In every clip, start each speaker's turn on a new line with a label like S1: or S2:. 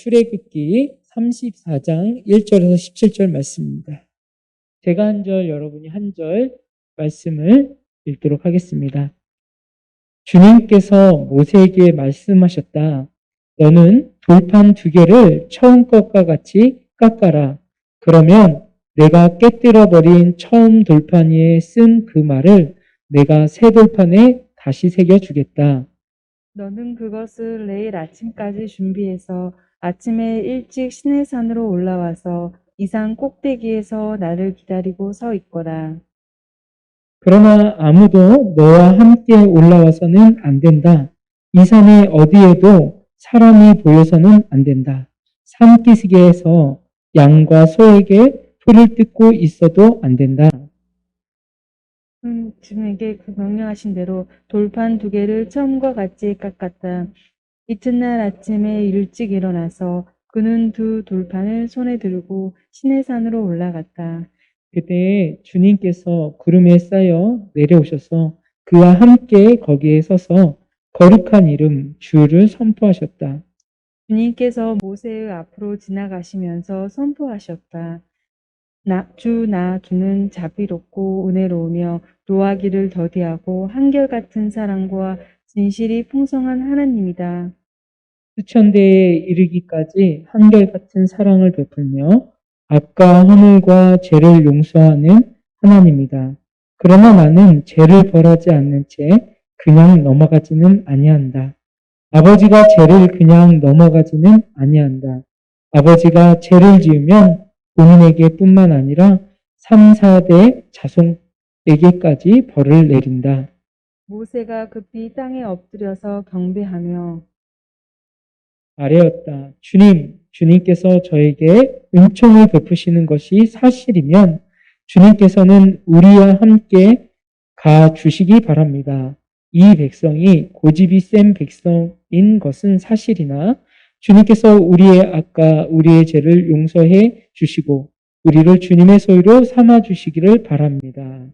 S1: 출애굽기 34장 1절에서 17절 말씀입니다. 제가 한 절, 여러분이 한 절 말씀을 읽도록 하겠습니다. 주님께서 모세에게 말씀하셨다. 너는 돌판 2개를 처음 것과 같이 깎아라. 그러면 내가 깨뜨려버린 처음 돌판 위에 쓴 그 말을 내가 새 돌판에 다시 새겨주겠다.
S2: 너는 그것을 내일 아침까지 준비해서 아침에 일찍 시내산으로 올라와서 이 산 꼭대기에서 나를 기다리고 서 있거라.
S1: 그러나 아무도 너와 함께 올라와서는 안 된다. 이 산에 어디에도 사람이 보여서는 안 된다. 산기슭에서 양과 소에게 풀을 뜯고 있어도 안 된다.
S2: 주님에게 그 명령하신 대로 돌판 2개를 처음과 같이 깎았다. 이튿날 아침에 일찍 일어나서 그는 2 돌판을 손에 들고 시내산으로 올라갔다.
S1: 그때 주님께서 구름에 쌓여 내려오셔서 그와 함께 거기에 서서 거룩한 이름 주를 선포하셨다.
S2: 주님께서 모세의 앞으로 지나가시면서 선포하셨다. 주는 자비롭고 은혜로우며 노하기를 더디하고 한결같은 사랑과 진실이 풍성한 하나님이다.
S1: 수천 대에 이르기까지 한결같은 사랑을 베풀며 악과 허물과 죄를 용서하는 하나님이다. 그러나 나는 죄를 벌하지 않는 채 그냥 넘어가지는 아니한다. 아버지가 죄를 그냥 넘어가지는 아니한다. 아버지가 죄를 지으면 본인에게 뿐만 아니라 3, 4대 자손에게까지 벌을 내린다.
S2: 모세가 급히 땅에 엎드려서 경배하며
S1: 아뢰었다. 주님께서 저에게 은총을 베푸시는 것이 사실이면 주님께서는 우리와 함께 가 주시기 바랍니다. 이 백성이 고집이 센 백성인 것은 사실이나 주님께서 우리의 악과 우리의 죄를 용서해 주시고 우리를 주님의 소유로 삼아 주시기를 바랍니다.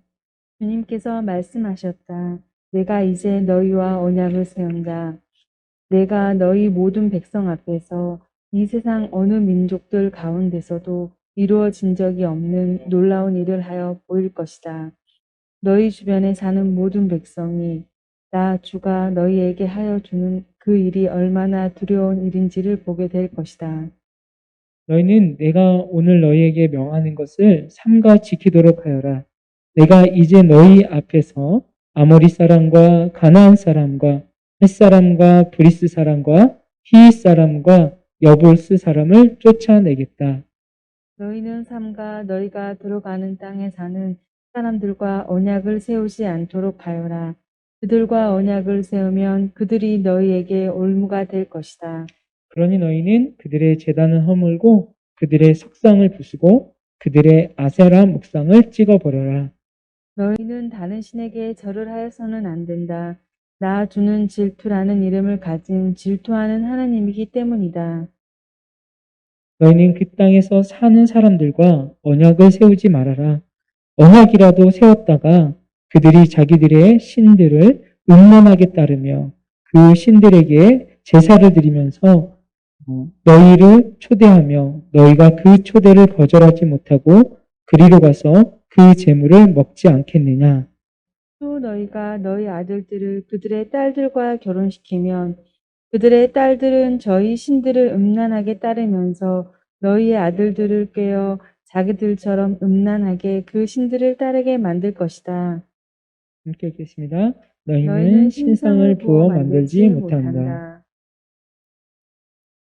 S2: 주님께서 말씀하셨다. 내가 이제 너희와 언약을 세운다. 내가 너희 모든 백성 앞에서 이 세상 어느 민족들 가운데서도 이루어진 적이 없는 놀라운 일을 하여 보일 것이다. 너희 주변에 사는 모든 백성이 나 주가 너희에게 하여 주는 그 일이 얼마나 두려운 일인지를 보게 될 것이다.
S1: 너희는 내가 오늘 너희에게 명하는 것을 삼가 지키도록 하여라. 내가 이제 너희 앞에서 아모리 사람과 가나안 사람과 헷 사람과 브리스 사람과 히윗 사람과 여볼스 사람을 쫓아내겠다.
S2: 너희는 삼가 너희가 들어가는 땅에 사는 사람들과 언약을 세우지 않도록 하여라. 그들과 언약을 세우면 그들이 너희에게 올무가 될 것이다.
S1: 그러니 너희는 그들의 제단을 허물고 그들의 석상을 부수고 그들의 아세라 목상을 찍어버려라.
S2: 너희는 다른 신에게 절을 하여서는 안 된다. 나 주는 질투라는 이름을 가진 질투하는 하나님이기 때문이다.
S1: 너희는 그 땅에서 사는 사람들과 언약을 세우지 말아라. 언약이라도 세웠다가 그들이 자기들의 신들을 음란하게 따르며 그 신들에게 제사를 드리면서 너희를 초대하며 너희가 그 초대를 거절하지 못하고 그리로 가서 그 재물을 먹지 않겠느냐.
S2: 또 너희가 너희 아들들을 그들의 딸들과 결혼시키면 그들의 딸들은 저희 신들을 음란하게 따르면서 너희의 아들들을 꿰어 자기들처럼 음란하게 그 신들을 따르게 만들 것이다.
S1: 함께 읽겠습니다. 너희는
S2: 너희는
S1: 신상을 부어 만들지 못한다.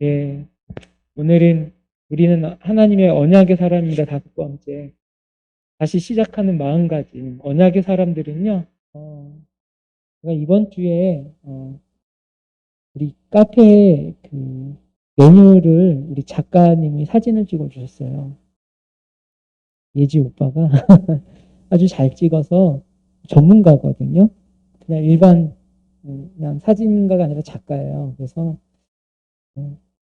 S1: 예, 오늘은 우리는 하나님의 언약의 사람입니다. 5번째. 다시 시작하는 마음가짐. 언약의 사람들은요, 제가 이번 주에, 우리 카페에 그 메뉴를 우리 작가님이 사진을 찍어 주셨어요. 예지 오빠가 아주 잘 찍어서 전문가거든요. 그냥 일반, 그냥 사진가가 아니라 작가예요. 그래서,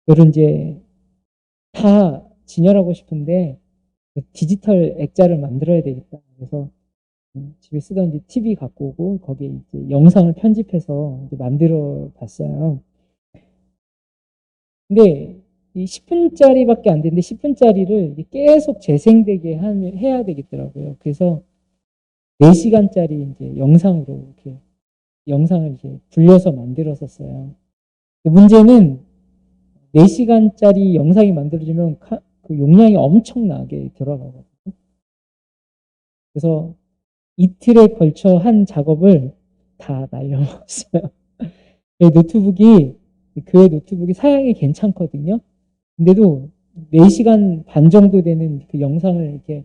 S1: 이거를 이제 다 진열하고 싶은데 디지털 액자를 만들어야 되겠다. 그래서 집에 쓰던 이제 TV 갖고 오고 거기에 이제 영상을 편집해서 이제 만들어 봤어요. 근데 이 10분짜리밖에 안 되는데 10분짜리를 계속 재생되게 해야 되겠더라고요. 그래서 4시간짜리 이제 영상으로 이렇게 영상을 이제 불려서 만들었었어요. 문제는 4시간짜리 영상이 만들어지면 그 용량이 엄청나게 들어가거든요. 그래서 이틀에 걸쳐 한 작업을 다 날려먹었어요. 교회 노트북이 사양이 괜찮거든요. 근데도 4시간 반 정도 되는 그 영상을 이렇게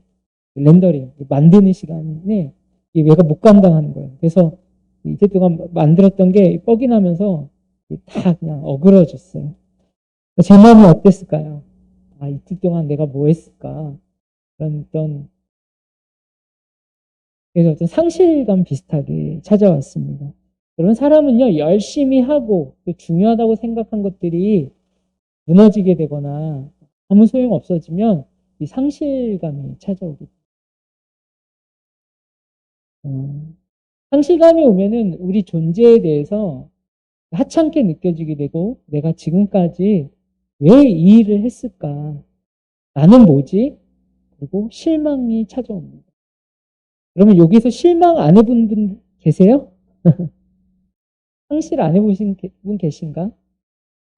S1: 렌더링, 만드는 시간에 얘가 못 감당하는 거예요. 그래서 이틀 동안 만들었던 게 뻑이 나면서 다 그냥 어그러졌어요. 제 마음이 어땠을까요? 아, 이틀 동안 내가 뭐 했을까? 그래서 어떤 상실감 비슷하게 찾아왔습니다. 그런 사람은요, 열심히 하고 또 중요하다고 생각한 것들이 무너지게 되거나 아무 소용 없어지면 이 상실감이 찾아오게 돼요. 상실감이 오면은 우리 존재에 대해서 하찮게 느껴지게 되고 내가 지금까지 왜 이 일을 했을까? 나는 뭐지? 그리고 실망이 찾아옵니다. 그러면 여기서 실망 안 해본 분 계세요? 상실 안 해보신 분 계신가?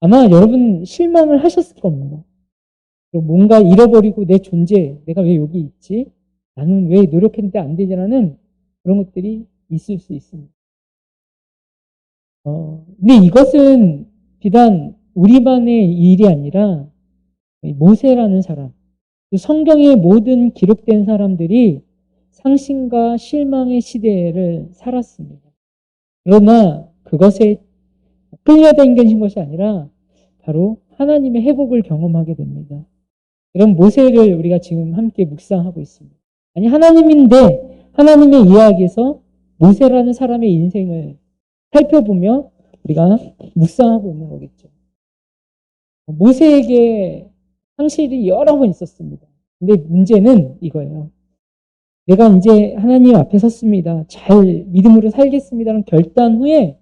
S1: 아마 여러분 실망을 하셨을 겁니다. 뭔가 잃어버리고 내 존재, 내가 왜 여기 있지? 나는 왜 노력했는데 안 되지라는 그런 것들이 있을 수 있습니다. 근데 이것은 비단 우리만의 일이 아니라 모세라는 사람, 성경의 모든 기록된 사람들이 상심과 실망의 시대를 살았습니다. 그러나 그것에 끌려다니는 것이 아니라 바로 하나님의 회복을 경험하게 됩니다. 이런 모세를 우리가 지금 함께 묵상하고 있습니다. 아니, 하나님인데 하나님의 이야기에서 모세라는 사람의 인생을 살펴보며 우리가 묵상하고 있는 거겠죠. 모세에게 상실이 여러 번 있었습니다. 근데 문제는 이거예요. 내가 이제 하나님 앞에 섰습니다. 잘 믿음으로 살겠습니다라는 결단 후에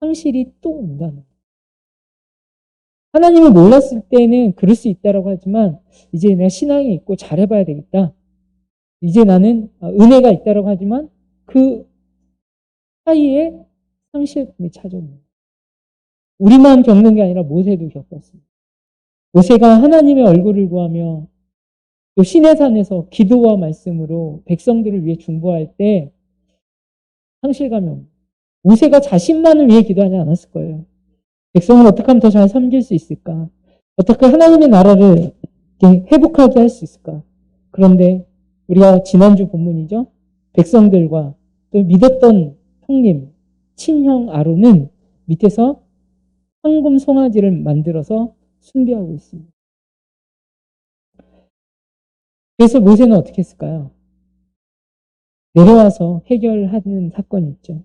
S1: 상실이 또 온다는 거예요. 하나님을 몰랐을 때는 그럴 수 있다라고 하지만 이제 내가 신앙이 있고 잘해봐야 되겠다. 이제 나는 은혜가 있다라고 하지만 그 사이에 상실감이 찾아옵니다. 우리만 겪는 게 아니라 모세도 겪었습니다. 모세가 하나님의 얼굴을 구하며 또 시내산에서 기도와 말씀으로 백성들을 위해 중보할 때 상실감이 옵니다. 모세가 자신만을 위해 기도하지 않았을 거예요. 백성을 어떻게 하면 더 잘 섬길 수 있을까? 어떻게 하나님의 나라를 회복하게 할 수 있을까? 그런데 우리가 지난주 본문이죠. 백성들과 또 믿었던 형님, 친형 아론은 밑에서 황금 송아지를 만들어서 숭배하고 있습니다. 그래서 모세는 어떻게 했을까요? 내려와서 해결하는 사건이 있죠.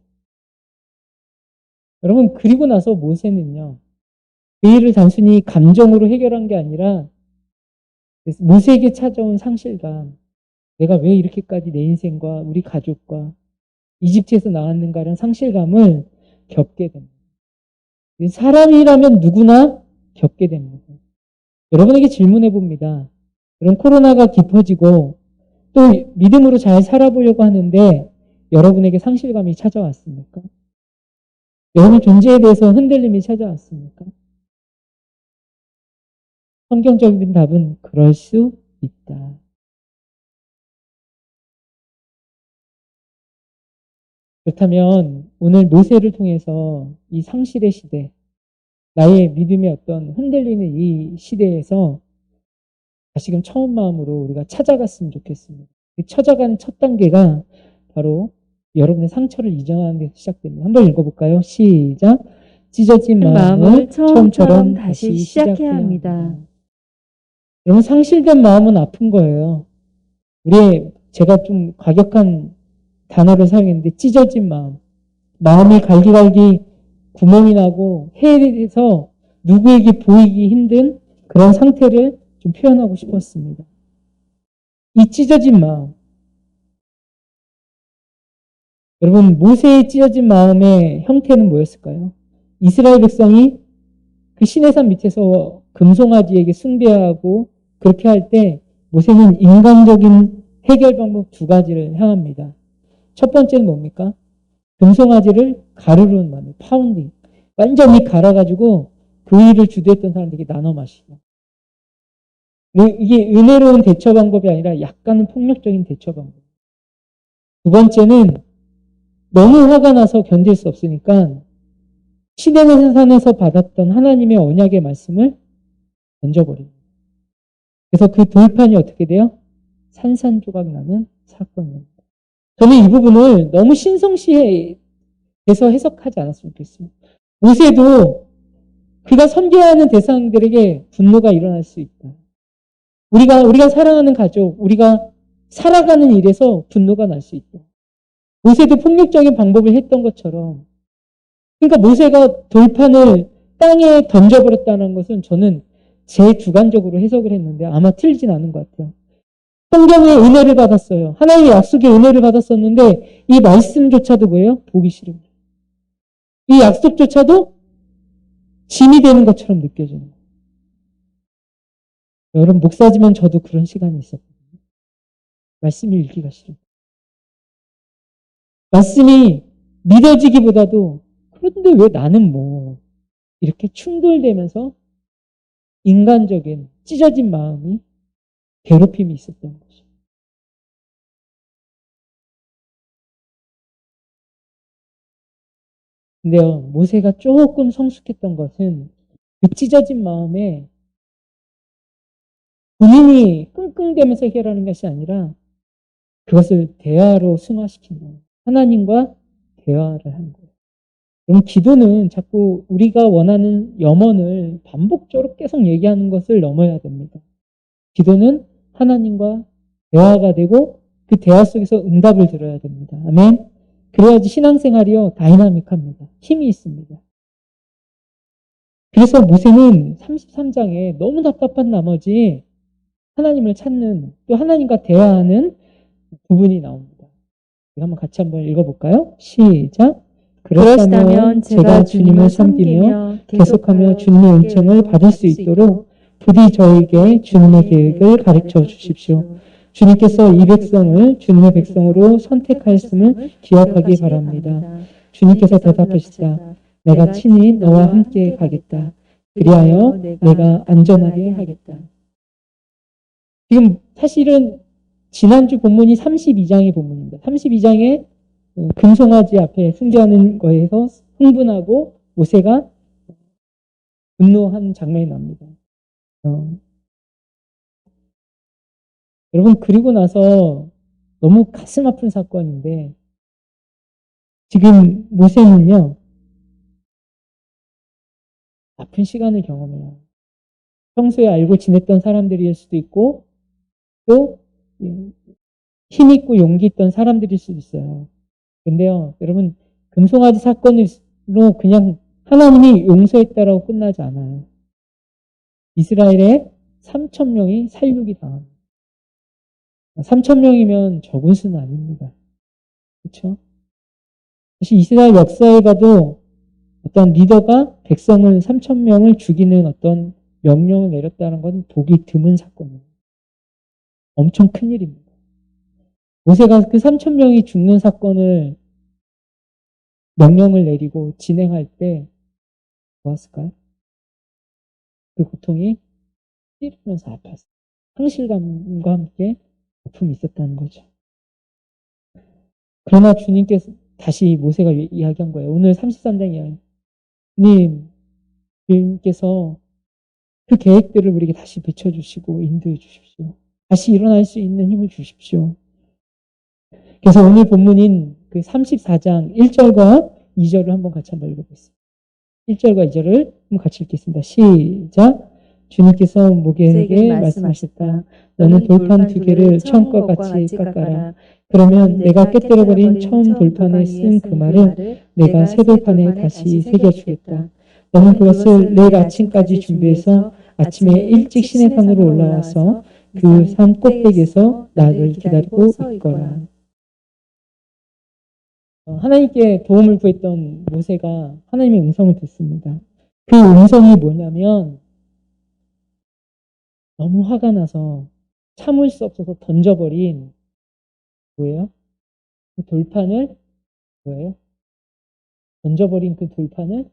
S1: 여러분, 그리고 나서 모세는요, 그 일을 단순히 감정으로 해결한 게 아니라 모세에게 찾아온 상실감, 내가 왜 이렇게까지 내 인생과 우리 가족과 이집트에서 나왔는가라는 상실감을 겪게 됩니다. 사람이라면 누구나 겪게 됩니다. 여러분에게 질문해 봅니다. 그럼 코로나가 깊어지고 또 믿음으로 잘 살아보려고 하는데 여러분에게 상실감이 찾아왔습니까? 여러분 존재에 대해서 흔들림이 찾아왔습니까? 성경적인 답은 그럴 수 있다. 그렇다면 오늘 모세를 통해서 이 상실의 시대, 나의 믿음의 어떤 흔들리는 이 시대에서 다시금 처음 마음으로 우리가 찾아갔으면 좋겠습니다. 찾아가는 첫 단계가 바로 여러분의 상처를 인정하는 데서 시작됩니다. 한번 읽어볼까요? 시작. 찢어진 마음을 처음처럼 다시 시작해야 합니다. 여러분, 상실된 마음은 아픈 거예요. 제가 좀 과격한 단어를 사용했는데 찢어진 마음. 마음이 갈기갈기 구멍이 나고 해에서 누구에게 보이기 힘든 그런 상태를 좀 표현하고 싶었습니다. 이 찢어진 마음. 여러분, 모세의 찢어진 마음의 형태는 뭐였을까요? 이스라엘 백성이 그 시내산 밑에서 금송아지에게 숭배하고 그렇게 할 때 모세는 인간적인 해결 방법 두 가지를 향합니다. 첫 번째는 뭡니까? 금송아지를 가루로 만든 파운딩. 완전히 갈아가지고 그 일을 주도했던 사람들에게 나눠 마시고. 이게 은혜로운 대처 방법이 아니라 약간은 폭력적인 대처 방법. 두 번째는 너무 화가 나서 견딜 수 없으니까 시내산에서 받았던 하나님의 언약의 말씀을 던져버립니다. 그래서 그 돌판이 어떻게 돼요? 산산조각 나는 사건입니다. 저는 이 부분을 너무 신성시해서 해석하지 않았으면 좋겠습니다. 모세도 그가 섬겨야 하는 대상들에게 분노가 일어날 수 있다. 우리가 사랑하는 가족, 우리가 살아가는 일에서 분노가 날 수 있다. 모세도 폭력적인 방법을 했던 것처럼, 그러니까 모세가 돌판을 땅에 던져버렸다는 것은 저는 제 주관적으로 해석을 했는데 아마 틀리진 않은 것 같아요. 성경의 은혜를 받았어요. 하나님의 약속의 은혜를 받았었는데 이 말씀조차도 뭐예요? 보기 싫은. 이 약속조차도 짐이 되는 것처럼 느껴지는 거예요. 여러분, 목사지만 저도 그런 시간이 있었거든요. 말씀을 읽기가 싫어요. 말씀이 믿어지기보다도 그런데 왜 나는 뭐 이렇게 충돌되면서 인간적인 찢어진 마음이 괴롭힘이 있었던 거죠. 근데요, 모세가 조금 성숙했던 것은 그 찢어진 마음에 본인이 끙끙대면서 해결하는 것이 아니라 그것을 대화로 승화시킨 거예요. 하나님과 대화를 하는 거예요. 그럼 기도는 자꾸 우리가 원하는 염원을 반복적으로 계속 얘기하는 것을 넘어야 됩니다. 기도는 하나님과 대화가 되고 그 대화 속에서 응답을 들어야 됩니다. 아멘. 그래야지 신앙생활이요 다이나믹합니다. 힘이 있습니다. 그래서 모세는 33장에 너무 답답한 나머지 하나님을 찾는, 또 하나님과 대화하는 부분이 나옵니다. 한번 같이 한번 읽어볼까요? 시작. 그렇다면 제가 주님을 섬기며 계속하며 주님의 은총을 받을 수 있도록 부디 저에게 주님의 계획을 가르쳐 주십시오. 주님께서 이 백성을 주님의 백성으로 선택하였음을 기억하기 바랍니다. 주님께서 대답하시자 내가 친히 너와 함께 가겠다. 그리하여 내가 안전하게 하겠다. 지금 사실은 지난주 본문이 32장의 본문입니다. 32장에 금송아지 앞에 숭배하는 거에서 흥분하고 모세가 분노한 장면이 납니다. 여러분, 그리고 나서 너무 가슴 아픈 사건인데 지금 모세는요 아픈 시간을 경험해요. 평소에 알고 지냈던 사람들일 수도 있고 또 힘있고 용기 있던 사람들일 수도 있어요. 근데요 여러분, 금송아지 사건으로 그냥 하나님이 용서했다라고 끝나지 않아요. 이스라엘의 3,000명이 살육이 당합니다. 3,000명이면 적은 수는 아닙니다. 그렇죠? 사실 이스라엘 역사에 봐도 어떤 리더가 백성을 3,000명을 죽이는 어떤 명령을 내렸다는 건 보기 드문 사건입니다. 엄청 큰 일입니다. 모세가 그 3,000명이 죽는 사건을 명령을 내리고 진행할 때 좋았을까요? 그 고통이 찌르면서 아팠어요. 상실감과 함께 아픔이 있었다는 거죠. 그러나 주님께서 다시 모세가 이야기한 거예요. 오늘 33장 이야기. 주님께서 그 계획들을 우리에게 다시 비춰주시고 인도해 주십시오. 다시 일어날 수 있는 힘을 주십시오. 그래서 오늘 본문인 그 34장 1절과 2절을 한번 같이 한번 읽어보겠습니다. 1절과 2절을 한번 같이 읽겠습니다. 시작. 주님께서 모세에게 말씀하셨다. 너는 돌판 2개를 처음과 같이 깎아라. 그러면 내가 깨뜨려버린 처음 돌판에 쓴 그 말을 내가 새 돌판에 다시 새겨주겠다. 너는 그것을 내일 아침까지 준비해서 아침에 일찍 시내산으로 올라와서 그 산 꼭대기에서 나를 기다리고 있거라. 하나님께 도움을 구했던 모세가 하나님의 음성을 듣습니다. 그 음성이 뭐냐면 너무 화가 나서 참을 수 없어서 던져버린 뭐예요? 그 돌판을 뭐예요? 던져버린 그 돌판을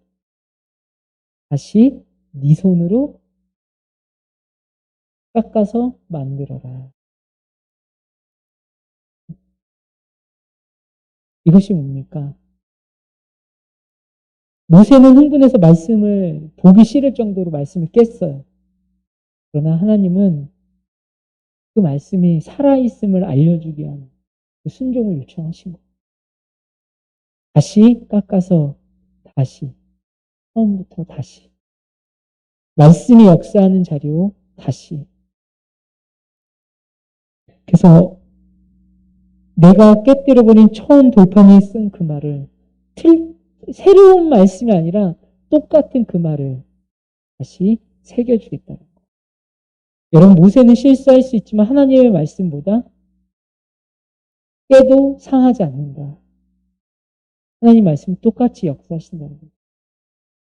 S1: 다시 네 손으로 깎아서 만들어라. 이것이 뭡니까? 모세는 흥분해서 말씀을 보기 싫을 정도로 말씀을 깼어요. 그러나 하나님은 그 말씀이 살아있음을 알려주기 위한 그 순종을 요청하신 거예요. 다시 깎아서 다시 처음부터 다시 말씀이 역사하는 자료 다시. 그래서 내가 깨뜨려버린 처음 돌판에 쓴 그 말을 새로운 말씀이 아니라 똑같은 그 말을 다시 새겨주겠다는 거예요. 여러분, 모세는 실수할 수 있지만 하나님의 말씀보다 깨도 상하지 않는다. 하나님 말씀 똑같이 역사하신다는 거예요.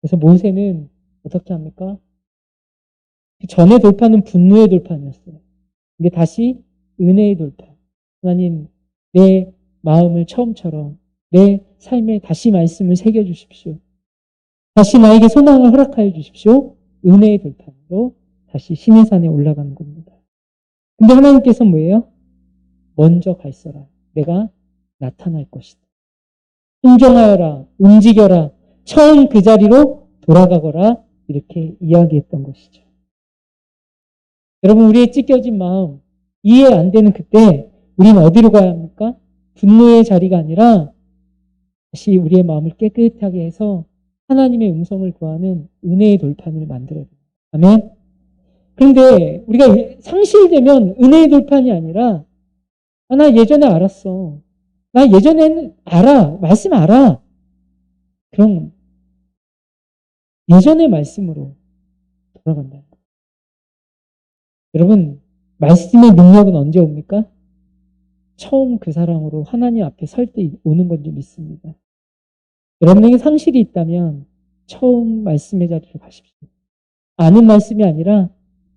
S1: 그래서 모세는 어떻게 합니까? 그 전의 돌판은 분노의 돌판이었어요. 근데 다시 은혜의 돌판. 하나님, 내 마음을 처음처럼 내 삶에 다시 말씀을 새겨주십시오. 다시 나에게 소망을 허락하여 주십시오. 은혜의 돌판으로 다시 시내산에 올라가는 겁니다. 근데 하나님께서 뭐예요? 먼저 갈서라. 내가 나타날 것이다. 순종하여라. 움직여라. 처음 그 자리로 돌아가거라. 이렇게 이야기했던 것이죠. 여러분, 우리의 찢겨진 마음, 이해 안 되는 그때 우리는 어디로 가야 합니까? 분노의 자리가 아니라 다시 우리의 마음을 깨끗하게 해서 하나님의 음성을 구하는 은혜의 돌판을 만들어야 됩니다. 아멘? 그런데 우리가 상실되면 은혜의 돌판이 아니라 나 예전에 알았어. 나 예전에는 알아. 말씀 알아. 그럼 예전의 말씀으로 돌아간다. 여러분, 말씀의 능력은 언제 옵니까? 처음 그 사랑으로 하나님 앞에 설 때 오는 건 줄 믿습니다. 여러분에게 상실이 있다면 처음 말씀의 자리로 가십시오. 아는 말씀이 아니라,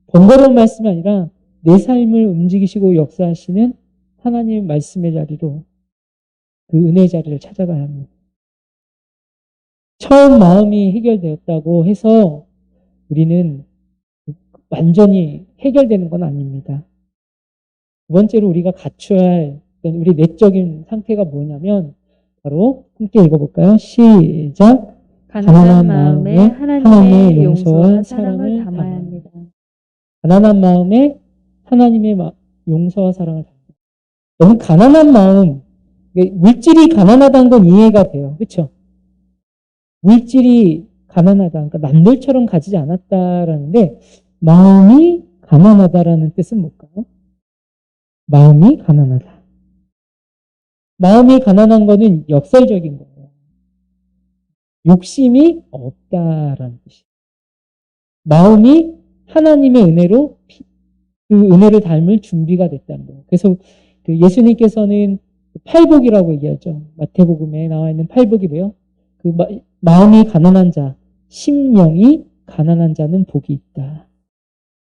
S1: 번거로운 말씀이 아니라 내 삶을 움직이시고 역사하시는 하나님의 말씀의 자리로, 그 은혜의 자리를 찾아가야 합니다. 처음 마음이 해결되었다고 해서 우리는 완전히 해결되는 건 아닙니다. 두 번째로 우리가 갖춰야 할 우리 내적인 상태가 뭐냐면 바로 함께 읽어볼까요? 시작.
S2: 가난한 마음에 하나님의 용서와 사랑을 담아야 합니다.
S1: 가난한 마음에 하나님의 용서와 사랑을 담아야 합니다. 너무 가난한 마음, 물질이 가난하다는 건 이해가 돼요. 그렇죠? 물질이 가난하다, 그러니까 남들처럼 가지지 않았다라는데 마음이 가난하다라는 뜻은 뭘까요? 마음이 가난하다. 마음이 가난한 거는 역설적인 거예요. 욕심이 없다라는 뜻이에요. 마음이 하나님의 은혜로 그 은혜를 닮을 준비가 됐다는 거예요. 그래서 그 예수님께서는 팔복이라고 얘기하죠. 마태복음에 나와 있는 팔복이 뭐예요? 그 마음이 가난한 자, 심령이 가난한 자는 복이 있다.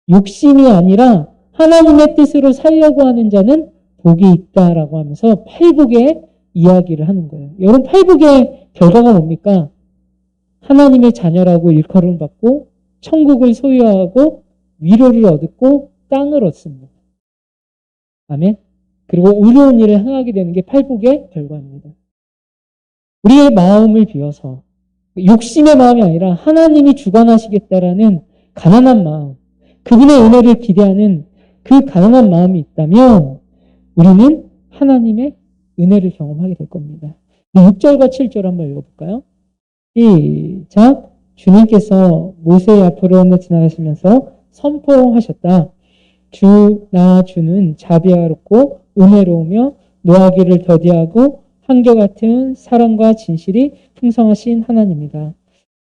S1: 욕심이 아니라 하나님의 뜻으로 살려고 하는 자는 복이 있다라고 하면서 팔복의 이야기를 하는 거예요. 여러분, 팔복의 결과가 뭡니까? 하나님의 자녀라고 일컬음을 받고 천국을 소유하고 위로를 얻고 땅을 얻습니다. 아멘. 그리고 의로운 일을 행하게 되는 게 팔복의 결과입니다. 우리의 마음을 비워서 욕심의 마음이 아니라 하나님이 주관하시겠다라는 가난한 마음, 그분의 은혜를 기대하는 그 가난한 마음이 있다면 우리는 하나님의 은혜를 경험하게 될 겁니다. 6절과 7절 한번 읽어볼까요? 시작. 주님께서 모세 앞으로 지나가시면서 선포하셨다. 나 주는 자비하롭고 은혜로우며 노하기를 더디하고 한결같은 사랑과 진실이 풍성하신 하나님이다.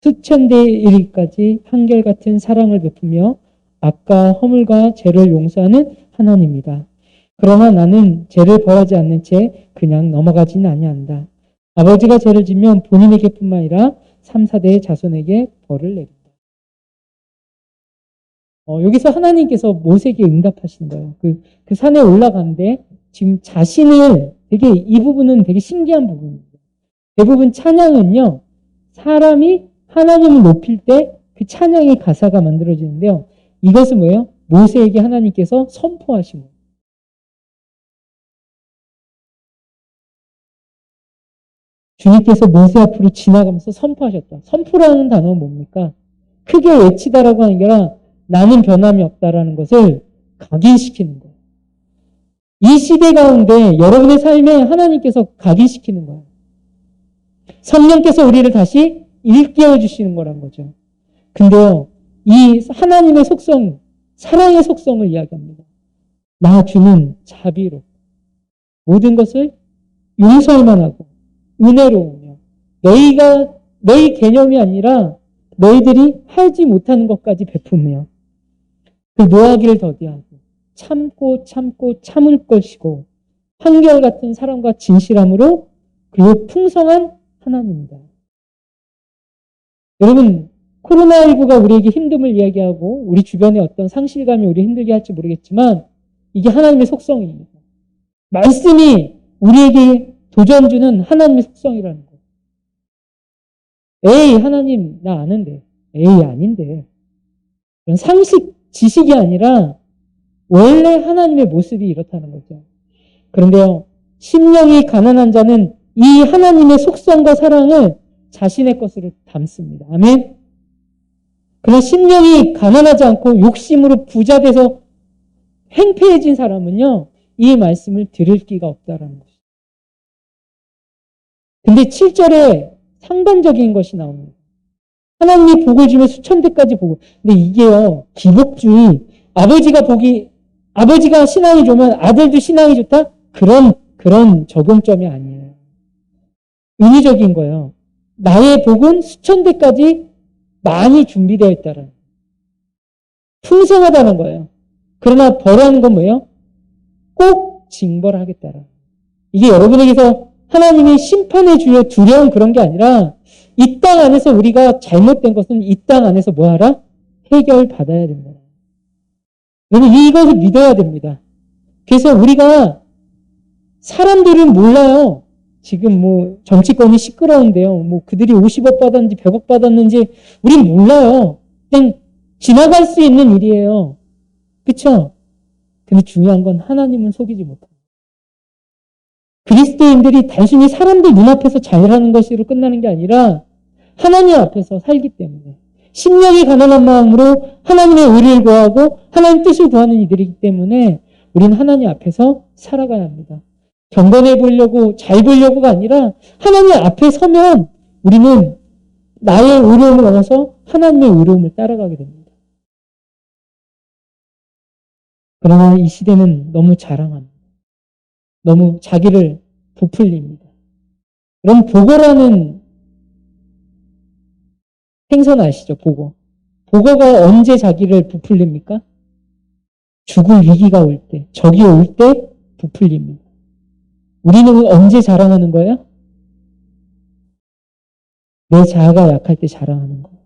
S1: 수천 대에 이르기까지 한결같은 사랑을 베푸며 악과 허물과 죄를 용서하는 하나님이다. 그러나 나는 죄를 벌하지 않는 채 그냥 넘어가지는 아니한다. 아버지가 죄를 지면 본인에게뿐만 아니라 3, 4대의 자손에게 벌을 내린다. 여기서 하나님께서 모세에게 응답하시는 거예요. 그 산에 올라가는데 지금 자신을 이 부분은 되게 신기한 부분입니다. 대부분 찬양은요, 사람이 하나님을 높일 때 그 찬양의 가사가 만들어지는데요. 이것은 뭐예요? 모세에게 하나님께서 선포하신 거예요. 주님께서 모세 앞으로 지나가면서 선포하셨다. 선포라는 단어는 뭡니까? 크게 외치다라고 하는 게 아니라 나는 변함이 없다라는 것을 각인시키는 거예요. 이 시대 가운데 여러분의 삶에 하나님께서 각인시키는 거예요. 성령께서 우리를 다시 일깨워 주시는 거란 거죠. 근데요, 이 하나님의 속성, 사랑의 속성을 이야기합니다. 나 주는 자비로 모든 것을 용서할 만하고 은혜로우며 너희 개념이 아니라 너희들이 하지 못하는 것까지 베푸며 그 노하기를 더디하고 참고 참을 것이고 한결같은 사랑과 진실함으로 그리고 풍성한 하나님입니다. 여러분, 코로나19가 우리에게 힘듦을 이야기하고 우리 주변에 어떤 상실감이 우리 힘들게 할지 모르겠지만 이게 하나님의 속성입니다. 말씀이 우리에게 도전 주는 하나님의 속성이라는 거예요. 에이, 하나님 나 아는데. 에이, 아닌데. 그런 상식, 지식이 아니라 원래 하나님의 모습이 이렇다는 거죠. 그런데요, 심령이 가난한 자는 이 하나님의 속성과 사랑을 자신의 것으로 담습니다. 아멘. 그러나 심령이 가난하지 않고 욕심으로 부자 돼서 행패해진 사람은요, 이 말씀을 들을 기가 없다라는 것이죠. 근데 7절에 상반적인 것이 나옵니다. 하나님이 복을 주면 수천 대까지 복을. 근데 이게요, 기복주의. 아버지가 신앙이 좋으면 아들도 신앙이 좋다? 그런 적용점이 아니에요. 은유적인 거예요. 나의 복은 수천 대까지 많이 준비되어 있다는. 풍성하다는 거예요. 그러나 벌하는 건 뭐예요? 꼭 징벌하겠다라는. 이게 여러분에게서 하나님이 심판해 주려 두려운 그런 게 아니라 이 땅 안에서 우리가 잘못된 것은 이 땅 안에서 뭐하라? 해결받아야 된다. 여러분 이것을 믿어야 됩니다. 그래서 우리가 사람들은 몰라요. 지금 뭐 정치권이 시끄러운데요. 뭐 그들이 50억 받았는지 100억 받았는지 우린 몰라요. 그냥 지나갈 수 있는 일이에요. 그렇죠? 근데 중요한 건 하나님은 속이지 못합니다. 그리스도인들이 단순히 사람들 눈앞에서 잘하는 것으로 끝나는 게 아니라 하나님 앞에서 살기 때문에 심령이 가난한 마음으로 하나님의 의를 구하고 하나님 뜻을 구하는 이들이기 때문에 우리는 하나님 앞에서 살아가야 합니다. 경건해 보려고 잘 보려고가 아니라 하나님 앞에 서면 우리는 나의 의로움을 넘어서 하나님의 의로움을 따라가게 됩니다. 그러나 이 시대는 너무 자랑합니다. 너무 자기를 부풀립니다. 그럼 보고라는 생선 아시죠? 보고. 보고가 언제 자기를 부풀립니까? 죽을 위기가 올 때, 적이 올 때 부풀립니다. 우리는 언제 자랑하는 거예요? 내 자아가 약할 때 자랑하는 거예요.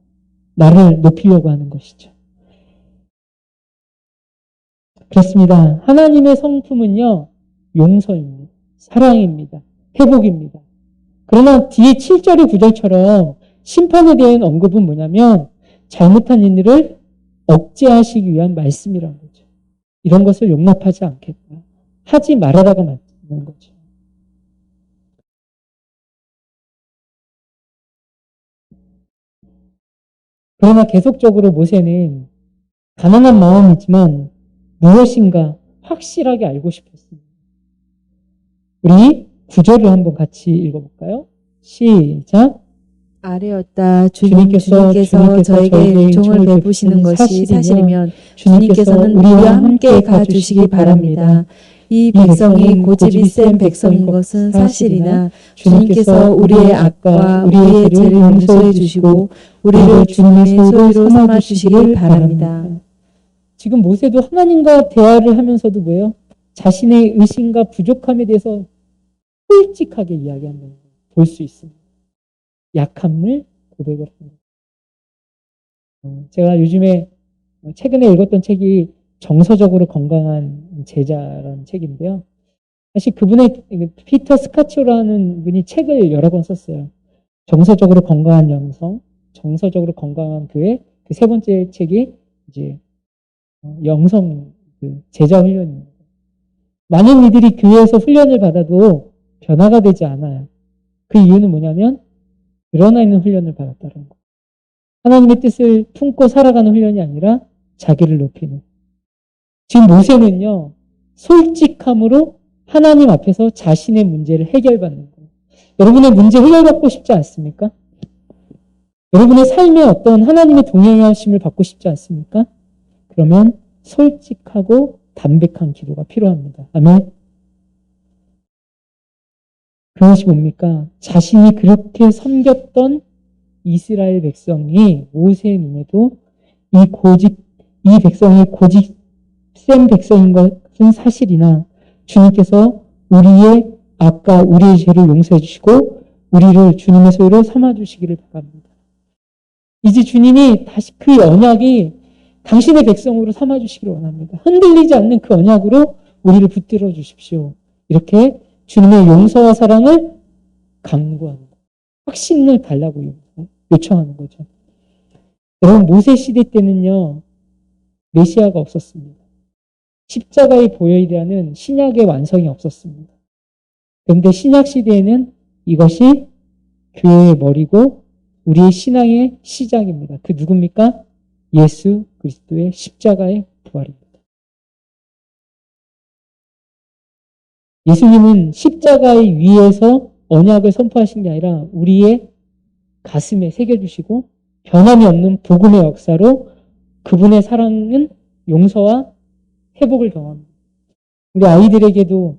S1: 나를 높이려고 하는 것이죠. 그렇습니다. 하나님의 성품은요, 용서입니다. 사랑입니다. 회복입니다. 그러나 뒤에 7절의 9절처럼 심판에 대한 언급은 뭐냐면 잘못한 일들을 억제하시기 위한 말씀이라는 거죠. 이런 것을 용납하지 않겠다. 하지 말아라가 맞는 거죠. 그러나 계속적으로 모세는 가난한 마음이지만 무엇인가 확실하게 알고 싶었습니다. 우리 9절을 한번 같이 읽어볼까요? 시작.
S2: 아뢰었다. 주님께서 저에게 은총을 베푸시는 것이 사실이면 주님께서는 우리와 함께 가주시기 바랍니다. 이 백성이 고집이 센 백성인 것은 사실이나 주님께서 우리의 악과 우리의 죄를 용서해 주시고 우리를 주님의 소유로 삼아 주시길 바랍니다.
S1: 지금 모세도 하나님과 대화를 하면서도 뭐예요? 자신의 의심과 부족함에 대해서 솔직하게 이야기하는 걸 볼 수 있습니다. 약함을 고백을 합니다. 제가 요즘에 최근에 읽었던 책이 정서적으로 건강한 제자라는 책인데요. 사실 그분의 피터 스카치오라는 분이 책을 여러 권 썼어요. 정서적으로 건강한 영성, 정서적으로 건강한 교회. 그 세 번째 책이 이제 영성 제자 훈련입니다. 많은 이들이 교회에서 훈련을 받아도 변화가 되지 않아요. 그 이유는 뭐냐면 드러나 있는 훈련을 받았다는 거. 하나님의 뜻을 품고 살아가는 훈련이 아니라 자기를 높이는. 지금 모세는요, 솔직함으로 하나님 앞에서 자신의 문제를 해결받는 거예요. 여러분의 문제 해결받고 싶지 않습니까? 여러분의 삶에 어떤 하나님의 동행하심을 받고 싶지 않습니까? 그러면 솔직하고 담백한 기도가 필요합니다. 아멘. 그것이 뭡니까? 자신이 그렇게 섬겼던 이스라엘 백성이 모세의 눈에도 이 백성이 고집 센 백성인 것은 사실이나 주님께서 우리의 죄를 용서해 주시고 우리를 주님의 소유로 삼아 주시기를 바랍니다. 이제 주님이 다시 그 언약이 당신의 백성으로 삼아 주시기를 원합니다. 흔들리지 않는 그 언약으로 우리를 붙들어 주십시오. 이렇게 주님의 용서와 사랑을 강구합니다. 확신을 달라고 요청하는 거죠. 여러분, 모세 시대 때는요, 메시아가 없었습니다. 십자가의 보혈이라는 신약의 완성이 없었습니다. 그런데 신약 시대에는 이것이 교회의 머리고 우리의 신앙의 시작입니다. 그 누굽니까? 예수 그리스도의 십자가의 부활입니다. 예수님은 십자가의 위에서 언약을 선포하신 게 아니라 우리의 가슴에 새겨주시고 변함이 없는 복음의 역사로 그분의 사랑은 용서와 회복을 경험합니다. 우리 아이들에게도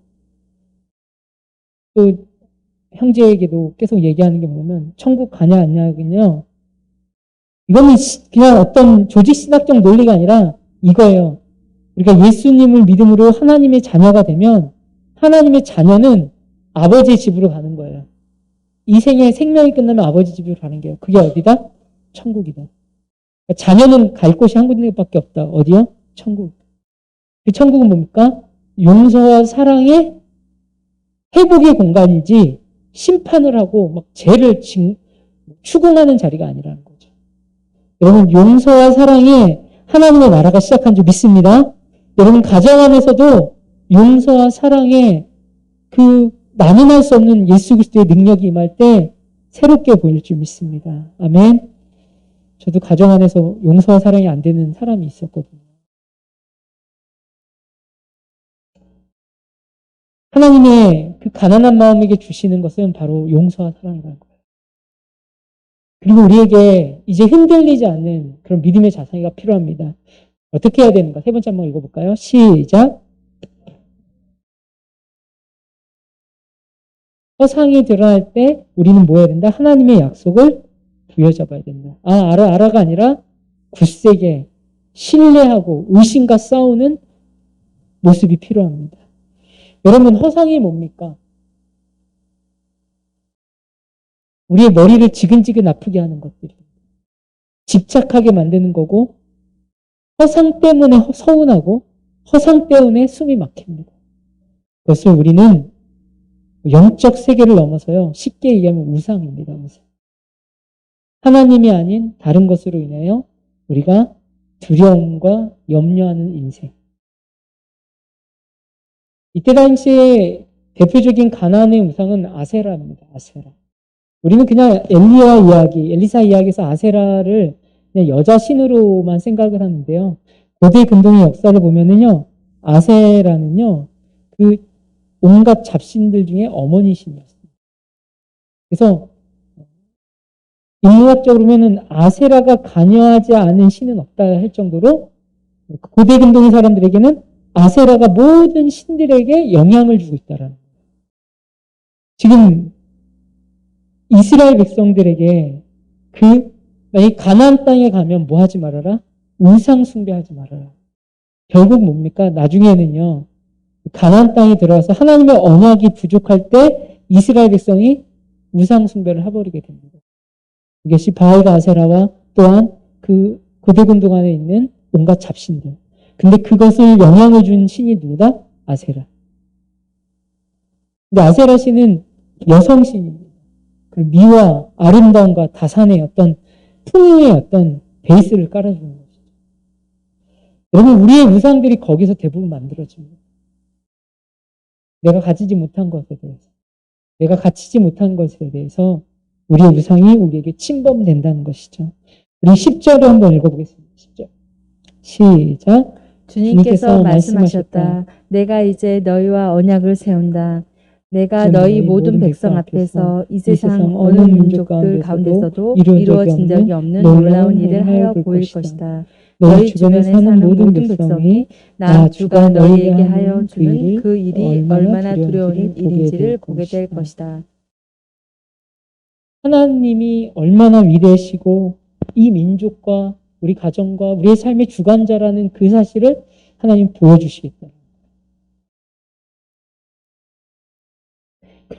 S1: 또 형제에게도 계속 얘기하는 게 뭐냐면 천국 가냐 안 가냐는요. 이거는 그냥 어떤 조직신학적 논리가 아니라 이거예요. 우리가 예수님을 믿음으로 하나님의 자녀가 되면 하나님의 자녀는 아버지의 집으로 가는 거예요. 이 생에 생명이 끝나면 아버지 집으로 가는 게요. 그게 어디다? 천국이다. 그러니까 자녀는 갈 곳이 한 군데밖에 없다. 어디요? 천국. 그 천국은 뭡니까? 용서와 사랑의 회복의 공간이지 심판을 하고 막 죄를 추궁하는 자리가 아니라는 거죠. 여러분, 용서와 사랑의 하나님의 나라가 시작한 줄 믿습니다. 여러분, 가정 안에서도 용서와 사랑의 그 나누할 수 없는 예수 그리스도의 능력이 임할 때 새롭게 보일 줄 믿습니다. 아멘. 저도 가정 안에서 용서와 사랑이 안 되는 사람이 있었거든요. 하나님의 그 가난한 마음에게 주시는 것은 바로 용서와 사랑이라는 거예요. 그리고 우리에게 이제 흔들리지 않는 그런 믿음의 자세가 필요합니다. 어떻게 해야 되는가? 세 번째 한번 읽어볼까요? 시작. 허상이 드러날 때 우리는 뭐 해야 된다? 하나님의 약속을 부여잡아야 된다. 알아가 아니라 굳세게 신뢰하고 의심과 싸우는 모습이 필요합니다. 여러분, 허상이 뭡니까? 우리의 머리를 지근지근 아프게 하는 것들입니다. 집착하게 만드는 거고 허상 때문에 서운하고 허상 때문에 숨이 막힙니다. 그것을 우리는 영적 세계를 넘어서요. 쉽게 얘기하면 우상입니다. 우상. 하나님이 아닌 다른 것으로 인하여 우리가 두려움과 염려하는 인생. 이때 당시에 대표적인 가나안의 우상은 아세라입니다. 아세라. 우리는 그냥 엘리사 이야기에서 아세라를 그냥 여자 신으로만 생각을 하는데요. 고대 근동의 역사를 보면은요, 아세라는요, 그 온갖 잡신들 중에 어머니 신이었습니다. 그래서 인문학적으로 보면은 아세라가 관여하지 않은 신은 없다 할 정도로 고대 근동의 사람들에게는 아세라가 모든 신들에게 영향을 주고 있다라는 거예요. 지금 이스라엘 백성들에게 만약 가나안 땅에 가면 뭐 하지 말아라? 우상 숭배하지 말아라. 결국 뭡니까? 나중에는요, 가나안 땅에 들어와서 하나님의 언약이 부족할 때 이스라엘 백성이 우상 숭배를 해버리게 됩니다. 이것이 바알과 아세라와 또한 그 고대 근동 안에 있는 온갖 잡신들. 근데 그것을 영향을 준 신이 누구다? 아세라. 근데 아세라 신은 여성 신입니다. 그 미와 아름다움과 다산의 어떤 풍요의 어떤 베이스를 깔아주는 것이죠. 여러분, 우리의 우상들이 거기서 대부분 만들어집니다. 내가 가지지 못한 것에 대해서, 내가 갖추지 못한 것에 대해서 우리의 우상이 우리에게 침범된다는 것이죠. 우리 10절을 한번 읽어보겠습니다. 10절. 시작.
S2: 주님께서 말씀하셨다. 내가 이제 너희와 언약을 세운다. 내가 너희 모든 백성 앞에서 이 세상 어느 민족들 가운데서도 이루어진 적이 없는 놀라운 일을 하여 보일 것이다. 너희 주변에 사는 모든 백성이 나 주가 너희에게 하여 주는 그 일이 얼마나 두려운 일인지를 보게 될 것이다.
S1: 하나님이 얼마나 위대하시고 이 민족과 우리 가정과 우리의 삶의 주관자라는 그 사실을 하나님 보여주시겠다.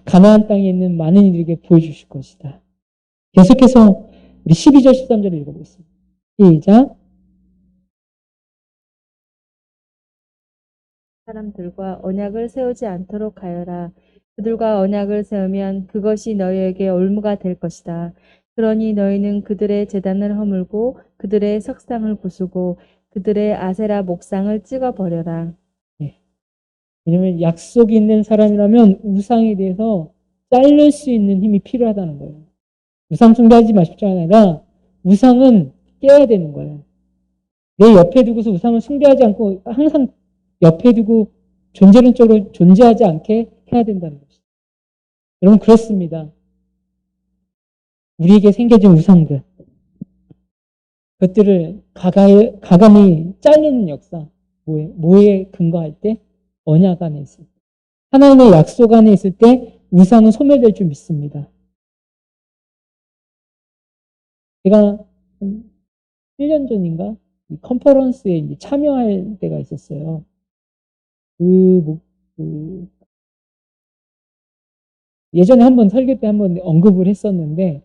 S1: 가나안 땅에 있는 많은 이들에게 보여주실 것이다. 계속해서 우리 12절 13절을 읽어보겠습니다. 시작.
S2: 사람들과 언약을 세우지 않도록 하여라. 그들과 언약을 세우면 그것이 너희에게 올무가 될 것이다. 그러니 너희는 그들의 제단을 허물고 그들의 석상을 부수고 그들의 아세라 목상을 찍어버려라.
S1: 왜냐하면 약속이 있는 사람이라면 우상에 대해서 자를 수 있는 힘이 필요하다는 거예요. 우상 숭배하지 마십시오가 아니라 우상은 깨야 되는 거예요. 내 옆에 두고서 우상을 숭배하지 않고 항상 옆에 두고 존재론적으로 존재하지 않게 해야 된다는 것이죠. 여러분, 그렇습니다. 우리에게 생겨진 우상들, 그것들을 가감히 잘리는 역사, 뭐에 근거할 때? 언약 안에 있을 때. 하나님의 약속 안에 있을 때 우상은 소멸될 줄 믿습니다. 제가 1년 전인가 이 컨퍼런스에 이제 참여할 때가 있었어요. 예전에 한번 설교 때 한번 언급을 했었는데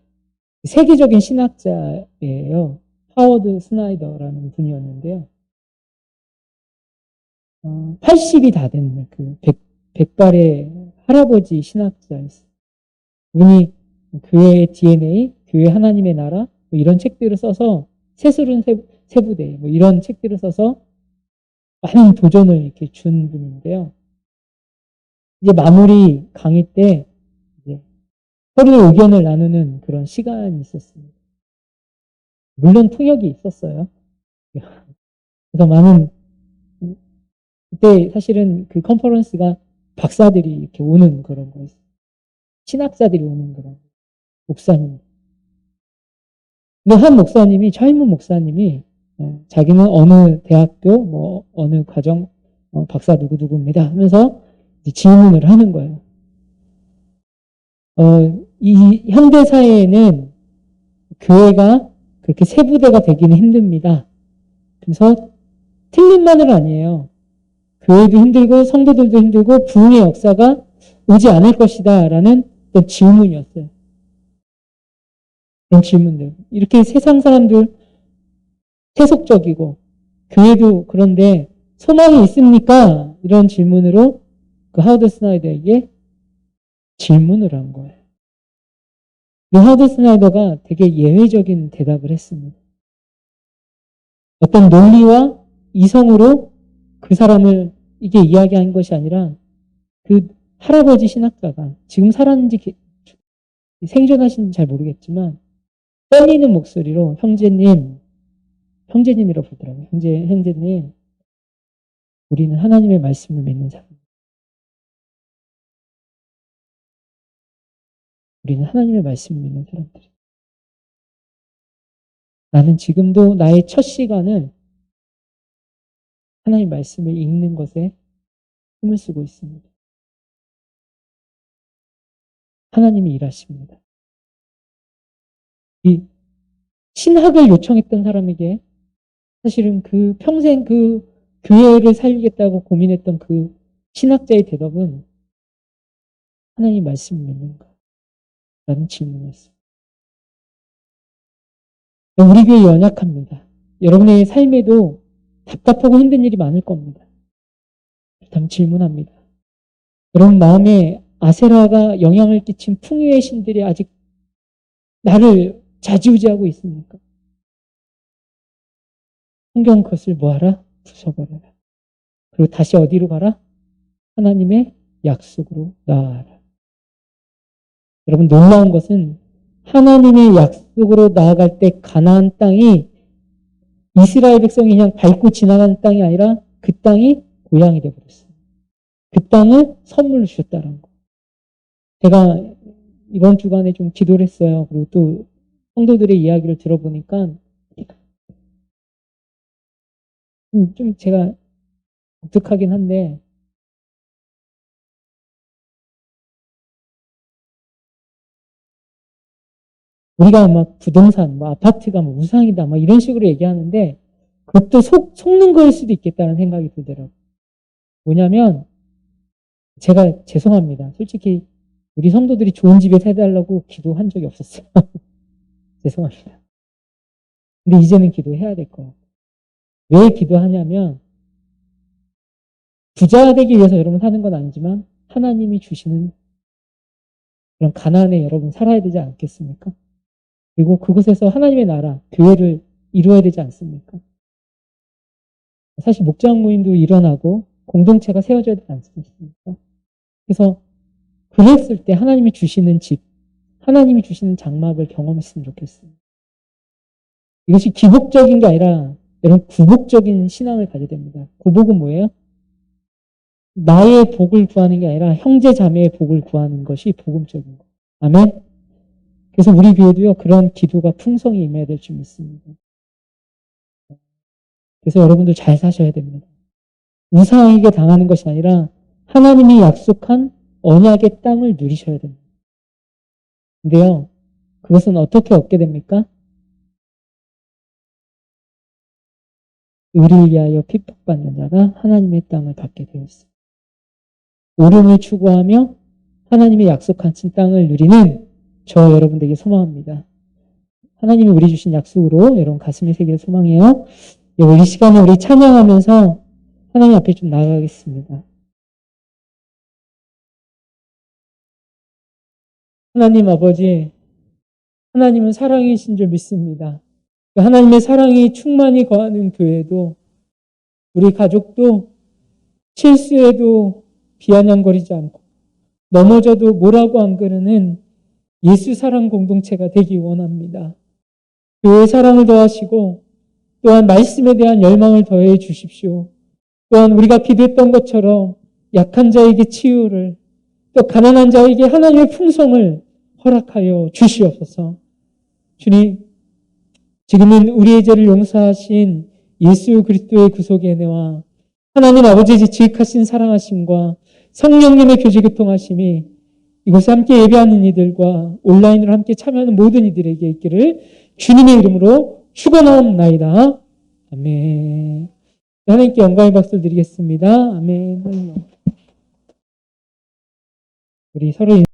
S1: 세계적인 신학자예요. 하워드 스나이더라는 분이었는데요. 80이 다 된 그 백발의 할아버지 신학자였어요. 그분이 교회의 DNA, 교회 하나님의 나라 뭐 이런 책들을 써서 세술은 세부대 뭐 이런 책들을 써서 많은 도전을 이렇게 준 분인데요. 이제 마무리 강의 때 이제 서로의 의견을 나누는 그런 시간이 있었습니다. 물론 통역이 있었어요. 그래서 많은 그때 사실은 그 컨퍼런스가 박사들이 이렇게 오는 그런 거였어요. 신학자들이 오는 그런 목사님. 근데 한 목사님이 젊은 목사님이 자기는 어느 대학교 뭐 어느 과정 박사 누구누구입니다 하면서 질문을 하는 거예요. 이 현대 사회에는 교회가 그렇게 세부대가 되기는 힘듭니다. 그래서 틀린 말은 아니에요. 교회도 힘들고 성도들도 힘들고 부흥의 역사가 오지 않을 것이다 라는 어떤 질문이었어요. 그런 질문들. 이렇게 세상 사람들 세속적이고 교회도 그런데 소망이 있습니까? 이런 질문으로 그 하워드 스나이더에게 질문을 한 거예요. 이 하워드 스나이더가 되게 예외적인 대답을 했습니다. 어떤 논리와 이성으로 그 사람을 이게 이야기한 것이 아니라 그 할아버지 신학자가 지금 살았는지 생존하시는지 잘 모르겠지만 떨리는 목소리로 형제님이라고 부르더라고요. 형제님, 우리는 하나님의 말씀을 믿는 사람. 우리는 하나님의 말씀을 믿는 사람들이에요. 나는 지금도 나의 첫 시간은 하나님의 말씀을 읽는 것에 힘을 쓰고 있습니다. 하나님이 일하십니다. 이 신학을 요청했던 사람에게 사실은 그 평생 그 교회를 살리겠다고 고민했던 그 신학자의 대답은 하나님 말씀을 믿는가? 라는 질문이었어요. 우리 교회 연약합니다. 여러분의 삶에도 답답하고 힘든 일이 많을 겁니다. 그렇다면 질문합니다. 여러분 마음에 아세라가 영향을 끼친 풍요의 신들이 아직 나를 좌지우지하고 있습니까? 성경은 그것을 뭐하라? 부숴버려라. 그리고 다시 어디로 가라? 하나님의 약속으로 나아가라. 여러분 놀라운 것은 하나님의 약속으로 나아갈 때 가나안 땅이 이스라엘 백성이 그냥 밟고 지나가는 땅이 아니라 그 땅이 고향이 되어버렸어요. 그 땅을 선물로 주셨다는 거. 제가 이번 주간에 좀 기도를 했어요. 그리고 또 성도들의 이야기를 들어보니까 좀 제가 독특하긴 한데 우리가 막 부동산, 뭐 아파트가 뭐 우상이다, 막 이런 식으로 얘기하는데 그것도 속는 거일 수도 있겠다는 생각이 들더라고요. 뭐냐면 제가 죄송합니다. 솔직히 우리 성도들이 좋은 집에 살달라고 기도한 적이 없었어요. 죄송합니다. 근데 이제는 기도해야 될 것 같아요. 왜 기도하냐면 부자 되기 위해서 여러분 사는 건 아니지만 하나님이 주시는 그런 가난에 여러분 살아야 되지 않겠습니까? 그리고 그곳에서 하나님의 나라, 교회를 이루어야 되지 않습니까? 사실 목장 모임도 일어나고 공동체가 세워져야 되지 않습니까? 그래서 그랬을 때 하나님이 주시는 집, 하나님이 주시는 장막을 경험했으면 좋겠어요. 이것이 기복적인 게 아니라 여러분 구복적인 신앙을 가져야 됩니다. 구복은 뭐예요? 나의 복을 구하는 게 아니라 형제 자매의 복을 구하는 것이 복음적인 거. 아멘. 그래서 우리 교회도요 그런 기도가 풍성히 임해야 될 줄 믿습니다. 그래서 여러분들 잘 사셔야 됩니다. 우상에게 당하는 것이 아니라 하나님이 약속한 언약의 땅을 누리셔야 됩니다. 근데요 그것은 어떻게 얻게 됩니까? 의를 위하여 핍박받는 자가 하나님의 땅을 받게 되었습니다. 옳음을 추구하며 하나님의 약속하신 땅을 누리는 저 여러분들에게 소망합니다. 하나님이 우리 주신 약속으로 여러분 가슴에 새길 소망해요. 이 시간에 우리 찬양하면서 하나님 앞에 좀 나아가겠습니다. 하나님 아버지, 하나님은 사랑이신 줄 믿습니다. 하나님의 사랑이 충만히 거하는 교회도 우리 가족도 실수해도 비아냥거리지 않고 넘어져도 뭐라고 안 그러는 예수 사랑 공동체가 되기 원합니다. 교회의 사랑을 더하시고 또한 말씀에 대한 열망을 더해 주십시오. 또한 우리가 기도했던 것처럼 약한 자에게 치유를 또 가난한 자에게 하나님의 풍성을 허락하여 주시옵소서. 주님, 지금은 우리의 죄를 용서하신 예수 그리스도의 구속의 은혜와 하나님 아버지의 지극하신 사랑하심과 성령님의 교제 교통하심이 이곳에 함께 예배하는 이들과 온라인으로 함께 참여하는 모든 이들에게 있기를 주님의 이름으로 축원하옵나이다. 아멘. 하나님께 영광의 박수를 드리겠습니다. 아멘. 우리 서로